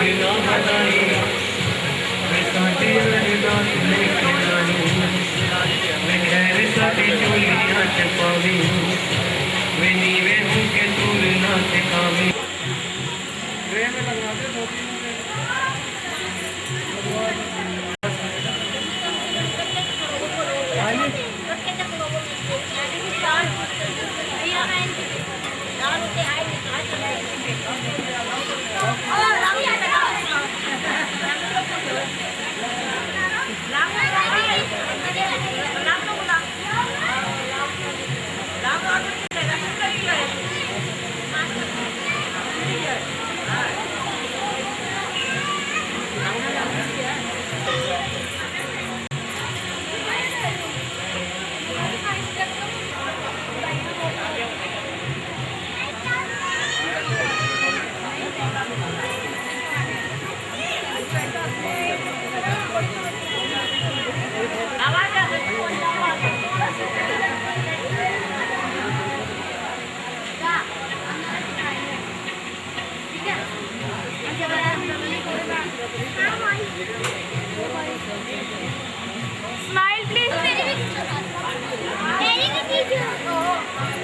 ना बनाई मैं साथे अरदास लेके जानी मैं खैर साथी चोलियां चपावी मैं नीवे हूँ के तूल ना सिखावी ट्रेन में लगा दे दो तीन Smile, please. Very good teacher.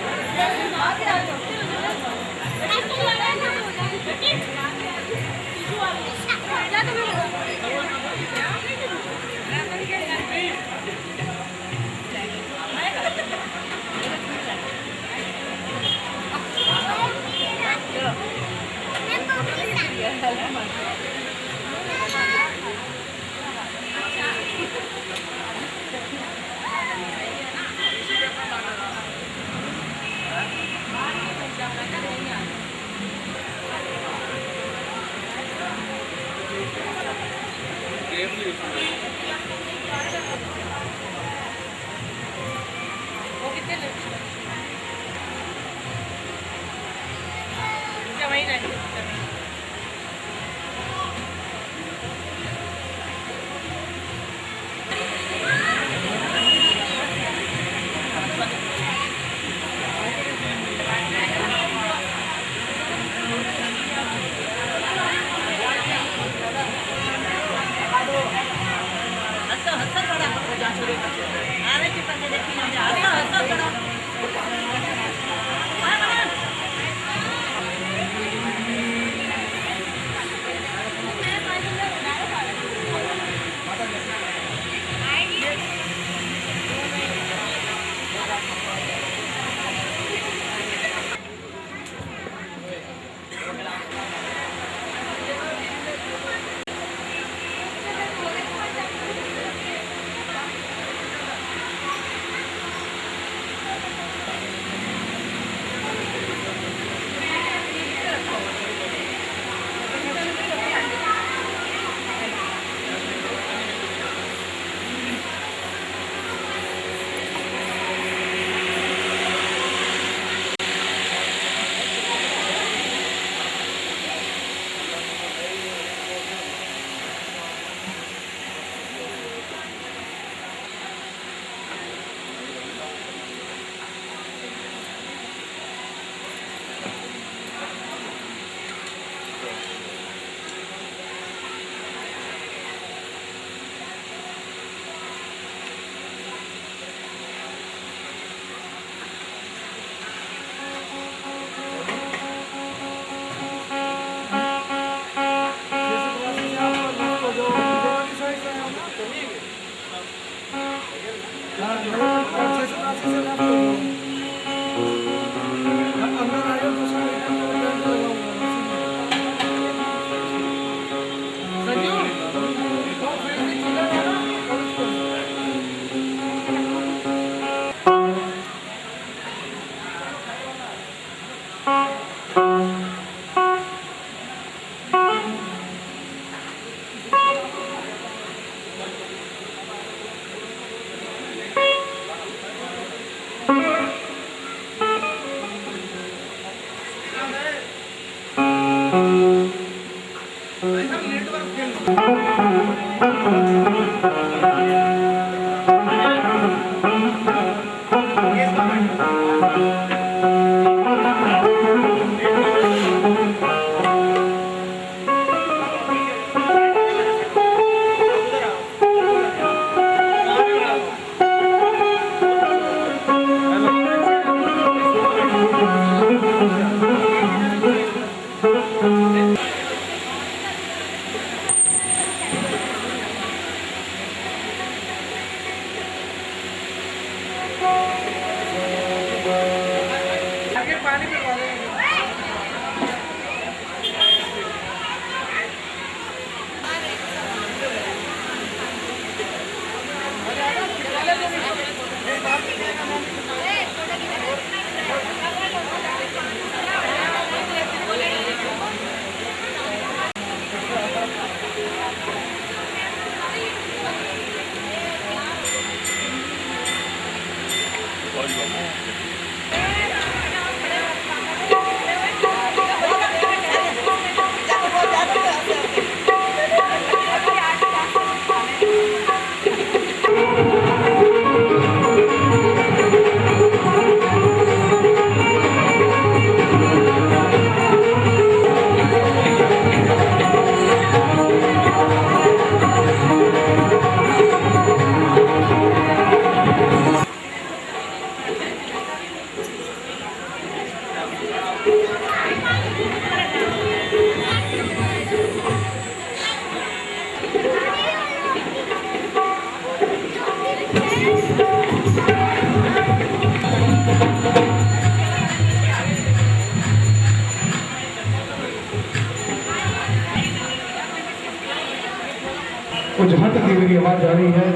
वो जहां तक मेरी आवाज आ रही है,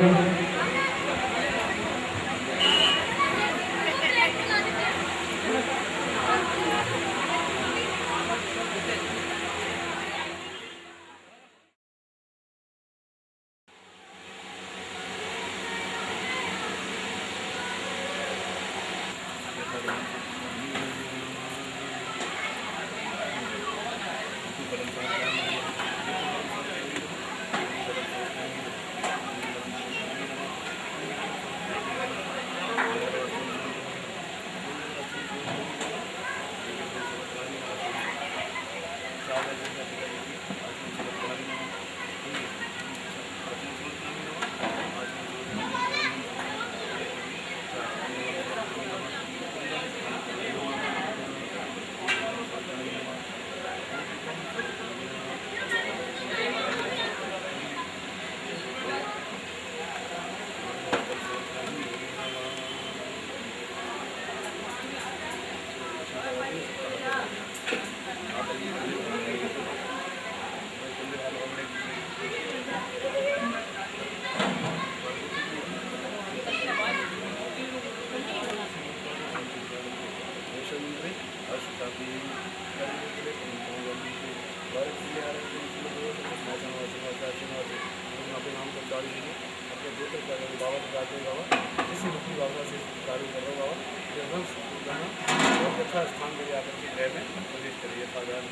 बहुत अच्छा स्थान मेरे आकर के गृह में प्रवेश करिए। साधारण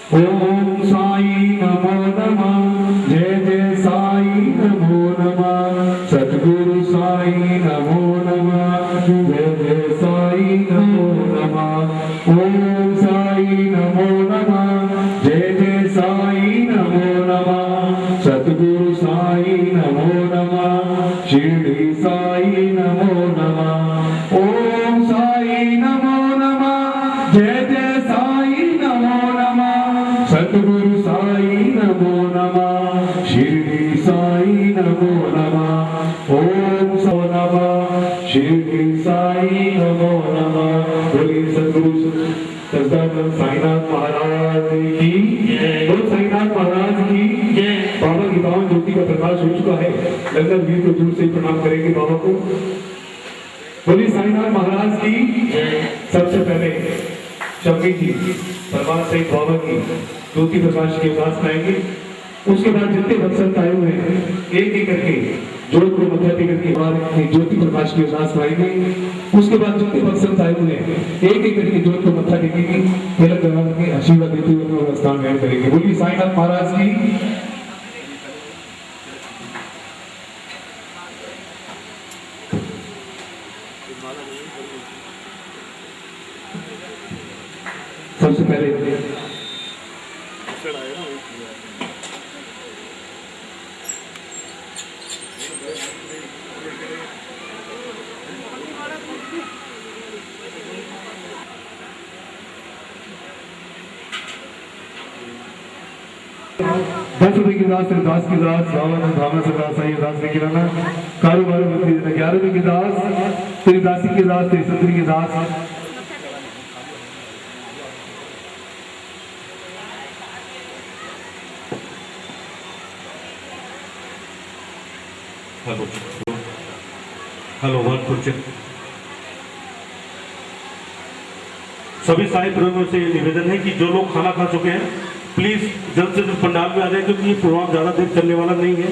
ओम साई नमो नमः, जय जय साई नमो नमः, सद्गुरु साई नमो नमः, जय जय साई नमो नमः। ओम साई नमो नमः, जय जय साई नमो नमः, सद्गुरु साई नमो नमः, शिरडी साई नमो नमः। ओम साई नमो नमः, जय जय साई नमो नमः, सद्गुरु साई नमो नमः, शिरडी साई नमो नमः। ओम सो नमः, शिरडी साई नमो नमः। बोलिए सद्गुरु सद्गुरु साईनाथ महाराज की जय। बोल साईनाथ महाराज प्रकाश हो चुका है। लंदन वीर को दूर से ही प्रणाम करेंगे बाबा को। बोली साईनाथ महाराज की सबसे पहले शम्मी जी परमात्मा से बाबा की ज्योति प्रकाश की उपासना आएंगे। उसके बाद जितने भक्त आए हुए हैं एक एक करके जोत को मध्य करके बाद ज्योति प्रकाश की उपासना आएंगे। उसके बाद जितने भक्त आए हुए हैं एक एक करके जोत को मत्था टेकेंगे, तिलक लगा के आशीर्वाद देते हुए अपना स्थान ग्रहण करेंगे। बोलिए साईनाथ महाराज की। सबसे पहले ₹10 की दास दास की दास बावन भावना से दास आई दास ने किराना कारोबार में 11 की दास तेरी दासी की दास तेरी सत्री की दास। हेलो हेलो वन टू सभी साहिब प्रेमियों से ये निवेदन है कि जो लोग खाना खा चुके हैं प्लीज जल्द से जल्द पंडाल में आ जाए, क्योंकि ये प्रोग्राम ज्यादा देर चलने वाला नहीं है।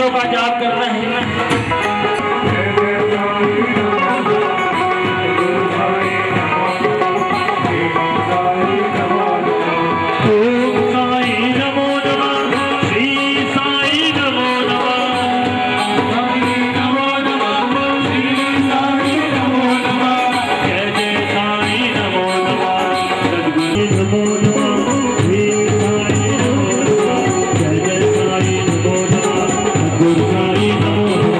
मंत्रों का जाप कर रहे हैं। ओम साई नमो नमः, श्री साई नमो नमः, नमो नमः, श्री साई नमो नमः, जय जय साई नमो नमः, सद्गुरु नमो नमः, श्री साई नमो नमः, जय जय साई नमो नमः, सद्गुरु साई नमो नमः,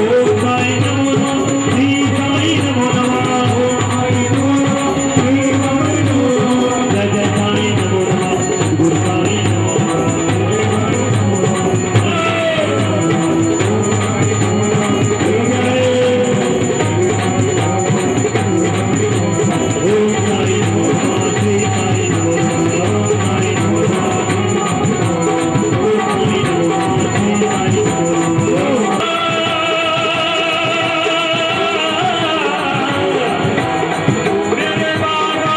ओम साई नमो नमः, श्री साई नमो नमः, जय जय साई नमो नमः, सद्गुरु साई नमो नमः। ओम साई नमो नमः, श्री साई नमो नमः, ओम साई नमो नमः, ओम साई नमो नमः, श्री साई नमो नमः। मेरे बाबा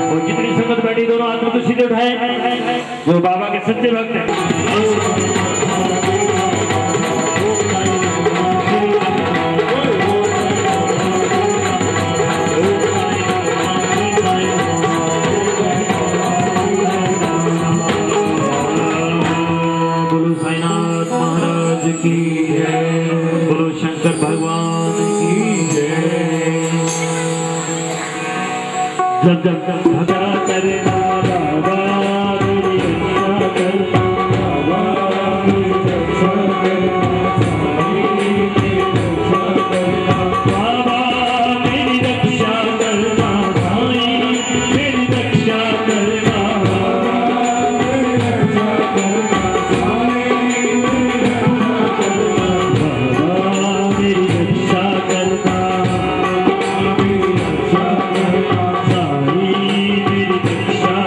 और जितनी संगत बैठी दोनों हाथ में तो सीधे उठाए जो बाबा के सच्चे भक्त हैं। बोलो साईनाथ महाराज की जय, बोलो शंकर भगवान की जय। जब जब भगरा करे बाबा मेरी रक्षा करना, बाबा मेरी रक्षा करना, साईं मेरी रक्षा करना, बाबा मेरी रक्षा करना, साईं मेरी रक्षा करना, बाबा मेरी रक्षा करना, साईं मेरी रक्षा करना, बाबा मेरी रक्षा करना, मेरी रक्षा करना, साईं मेरी रक्षा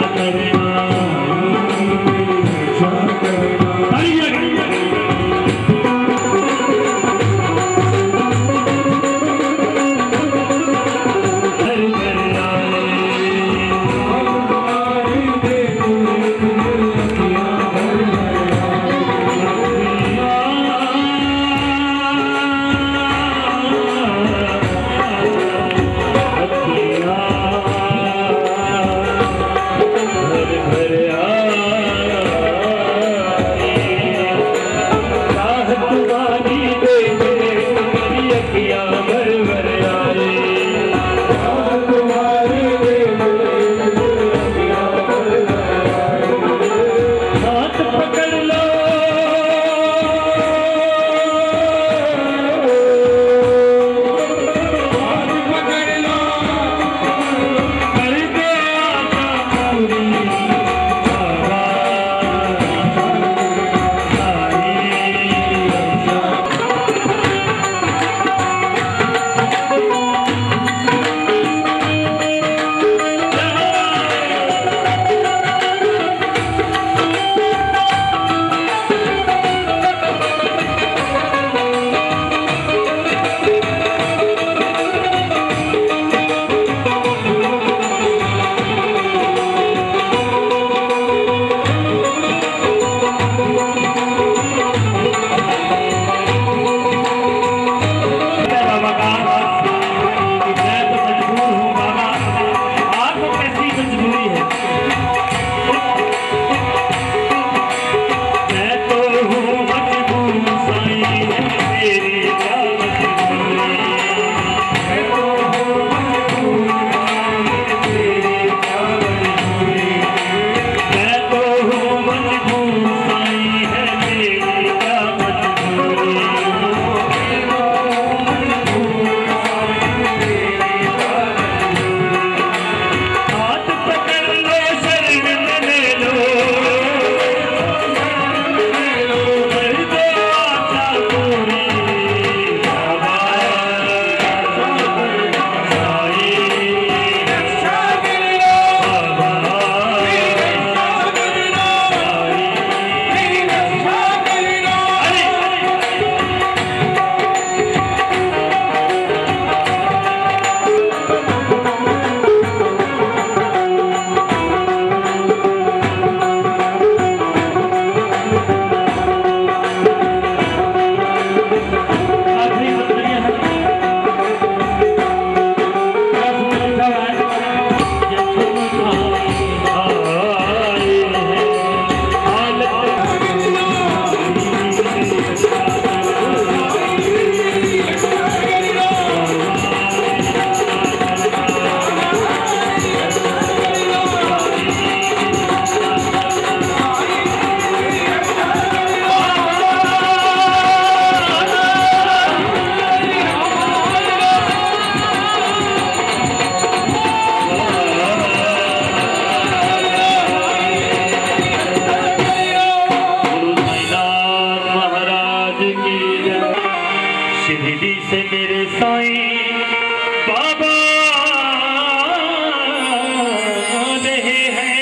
साईं बाबा रहे हैं।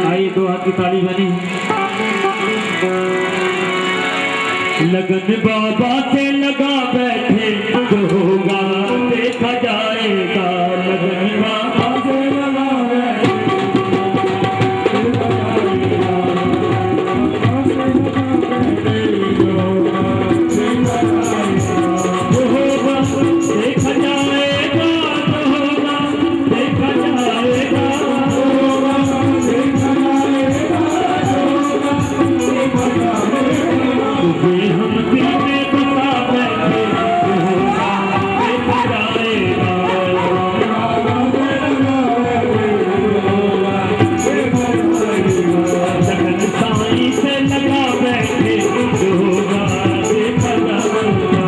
आई दो हाथ की ताली बनी। लगन बाबा से लगा बैठे जो होगा देखा जाएगा। लगन बाबा से लगा बैठे जो होगा देखा जाएगा। जो होगा देखा जाएगा। तुझे हम दिल में बता बैठे जो होगा देखा जाएगा। लगन साईं से लगा बैठे जो होगा देखा जाएगा।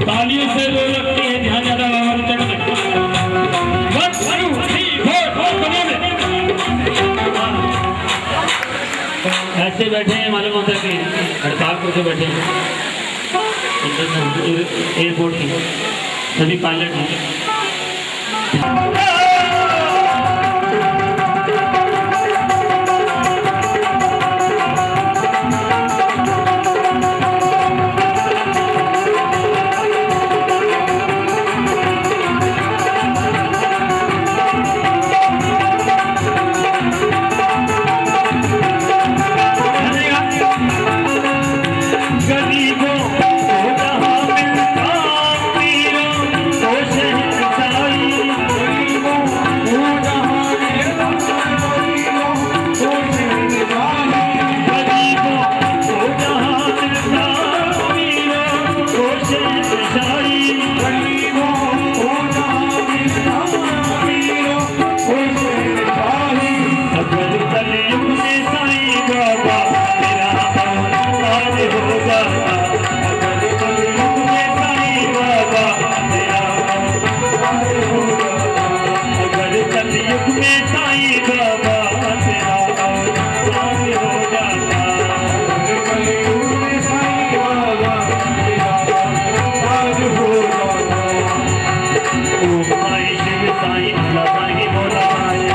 तालियों से लो लगती है। ध्यान ज्यादा बाबा चरण में। 1 2 3 4 4 ऐसे बैठे हैं, मालूम होता है कि हड़ताल करके बैठे हैं इंटरनेशनल एयरपोर्ट की सभी पायलट हैं। गरीबों को जहाँ मिलता मीरों को शहंशाही, गरीबों को जहाँ मिलता मीरों को शहंशाही, गरीबों को जहाँ मिलता मीरों को शहंशाही, गरीबों को जहाँ मिलता मीरों को शहंशाही। अगर कलयुग में साईं बाबा तेरा आज होगा, अगर कलयुग में साईं बाबा तेरा आज होगा, अगर कलयुग में साईं बाबा तेरा आज होगा, अगर कलयुग में साईं बाबा तेरा आज होगा। ओम साईं शिव साईं अल्लाह साईं भोला साईं,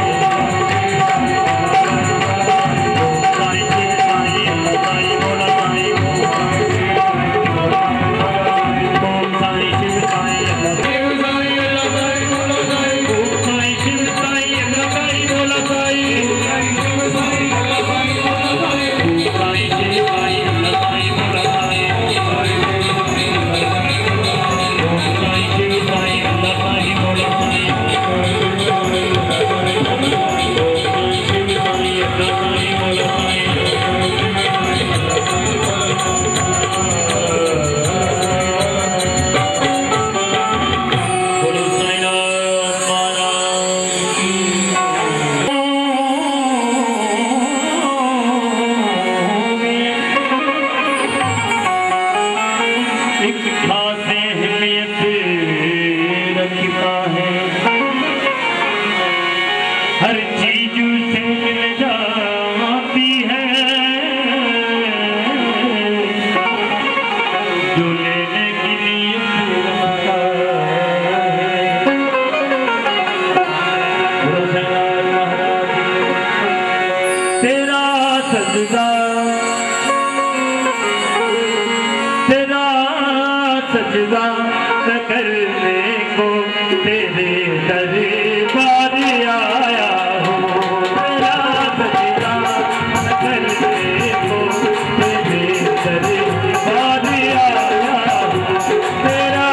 ओम साईं शिव साईं अल्लाह साईं भोला साईं, ओम साईं शिव साईं अल्लाह साईं भोला साईं, ओम साईं शिव साईं अल्लाह साईं भोला साईं, ओम साईं शिव साईं अल्लाह साईं भोला साईं, ओम साईं शिव साईं अल्लाह साईं भोला साईं, ओम साईं शिव साईं अल्लाह साईं भोला साईं, ओम साईं शिव साईं अल्लाह साईं भोला साईं। बोलो साईं महाराज की। एक खास अहमियत रखता है, हर चीज से मिल जाती है, जो लेने की नीयत रखता है। बोलो साईं महाराज तेरा सजदा, तेरा सजदा न करने को तेरे दरबार आया हूँ, तेरा सजदा न करने को तेरे दरबार आया हूँ, तेरा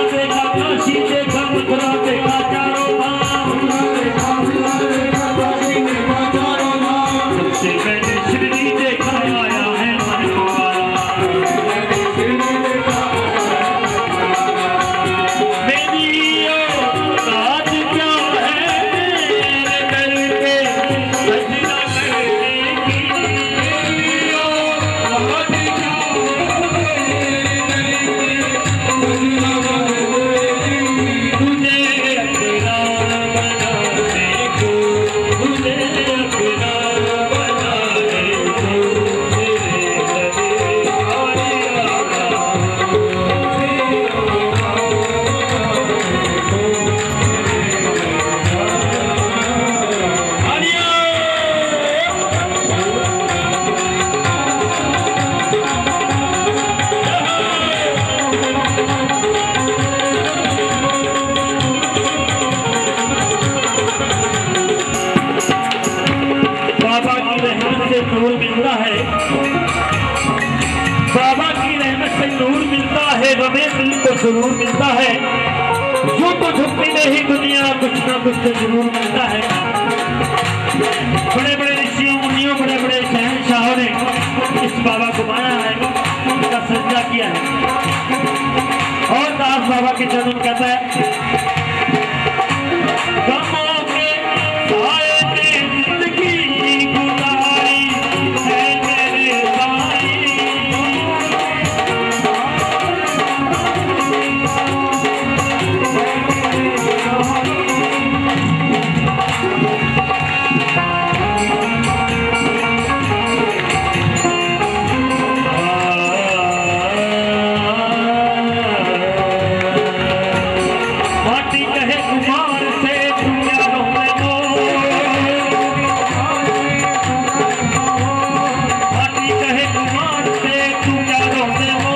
देखा तो जरूर मिलता है, जो तो झुकती नहीं दुनिया, कुछ ना कुछ तो जरूर मिलता है। बड़े बड़े ऋषियों मुनियों, बड़े बड़े शहंशाहों ने इस बाबा को माना है, उनका सजदा किया है। और दास बाबा के चरण कहता है, गमों के साए में जिंदगी गुजारी है मेरे भाई। माटी कहे कुमार से तू क्या रोने को, माटी कहे कुमार से तू क्या रोने को,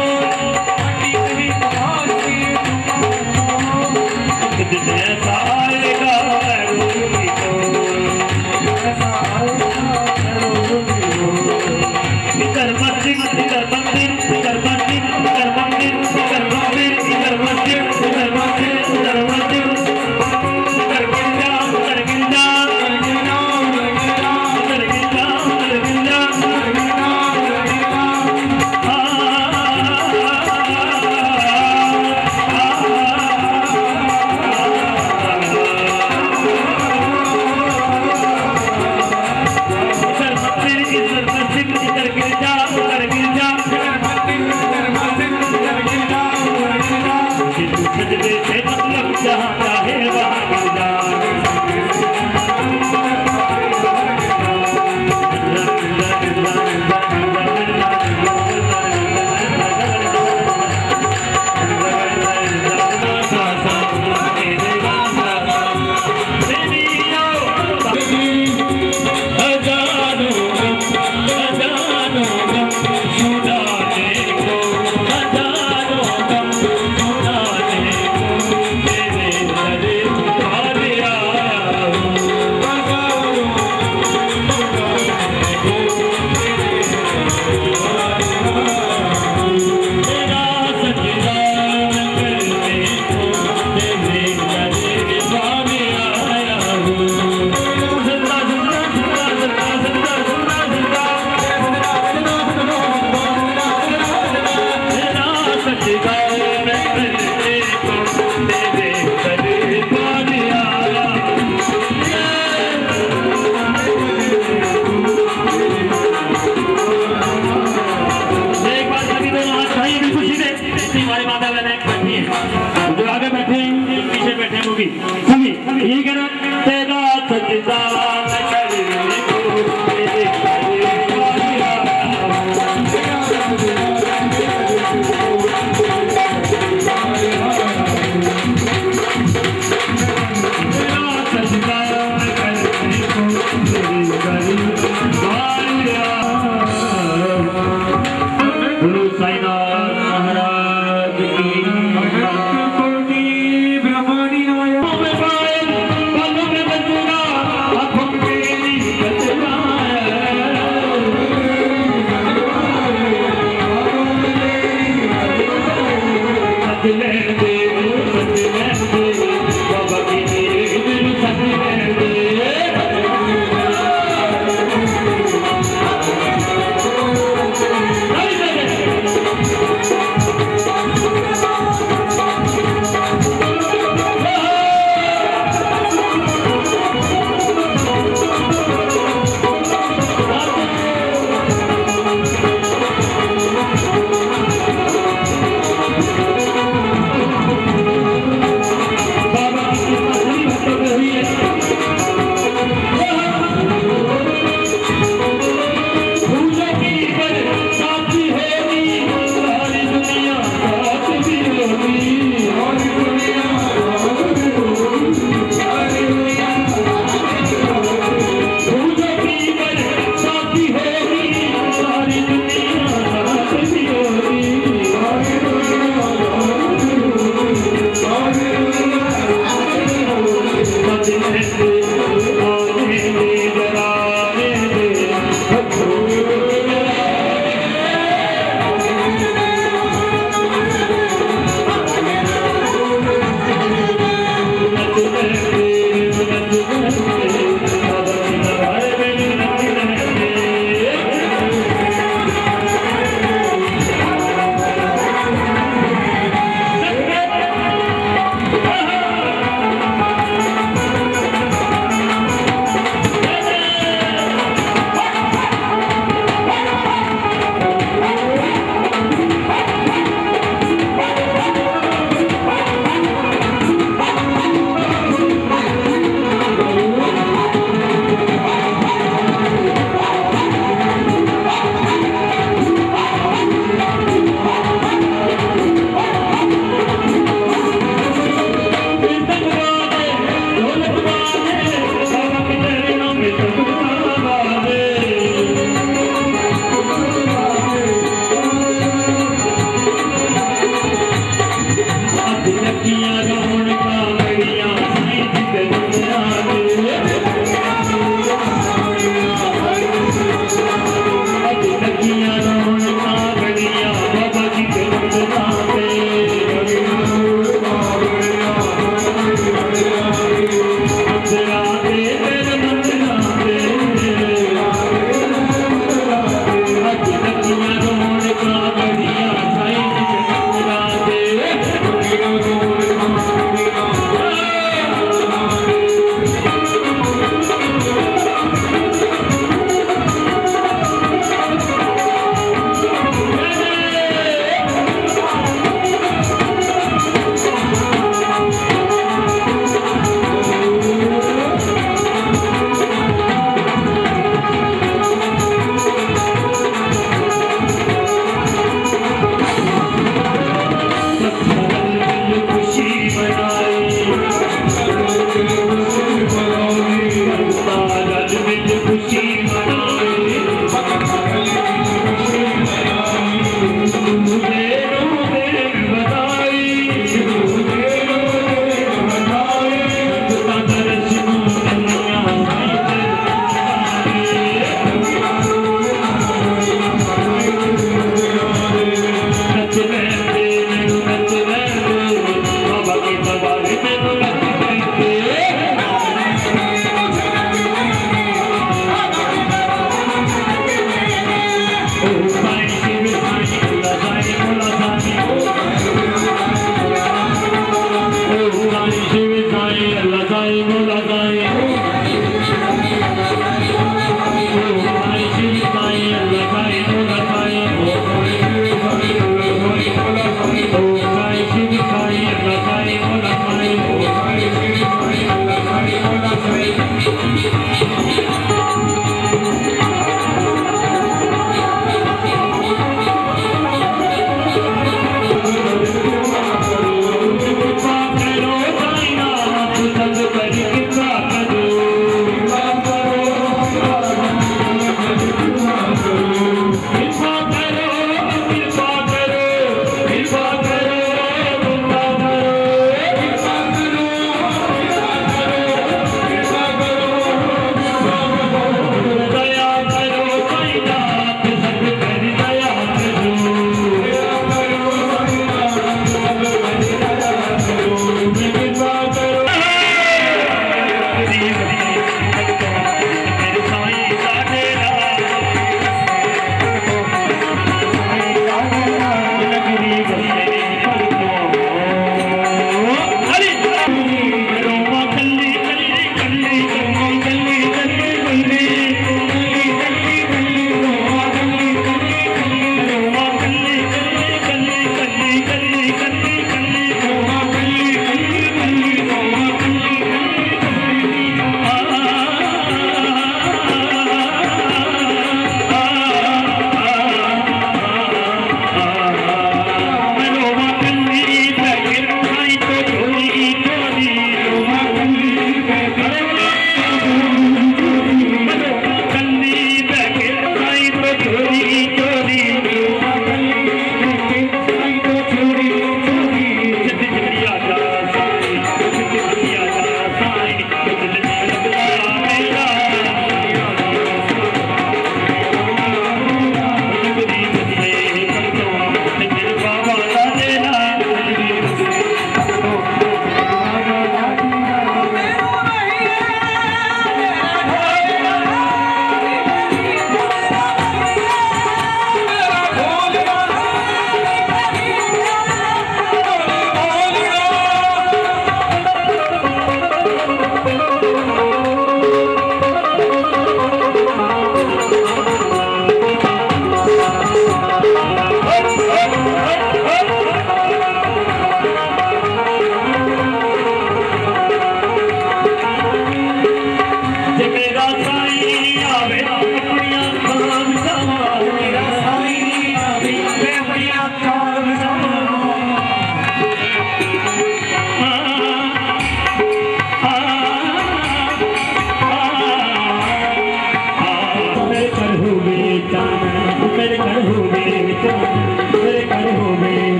एक दिन ऐसा आएगा मैं रोऊंगी तो, इधर मस्जिद इधर मंदिर, इधर मस्जिद इधर मंदिर, इधर मंदिर इधर मस्जिद, इधर मस्जिद इधर मस्जिद, इधर गिरजा उधर गिरजा, इधर गिरजा उधर गिरजा। इधर मंदिर इधर मस्जिद, इधर गिरजा उधर गिरजा, सजदे से मतलब जहाँ चाहे वहाँ गिर जा। जो आगे बैठे पीछे बैठे होगी सभी यही कहना, तेरा सजदा गुरु साईनाथ महाराज की बालों में बंदूरा, आंखों लगिया रोण का बढ़िया साईं जी दुनिया में अब लगिया रोण का बढ़िया बाबा जी दुनिया में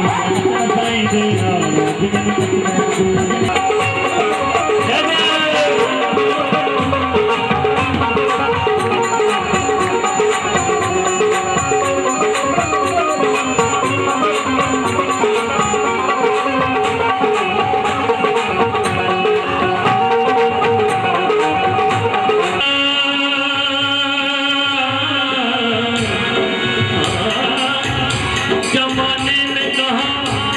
साईं तेरा जीवन जमाने ने कहा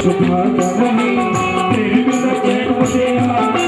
सुभागमनी निर्गुण प्रेम से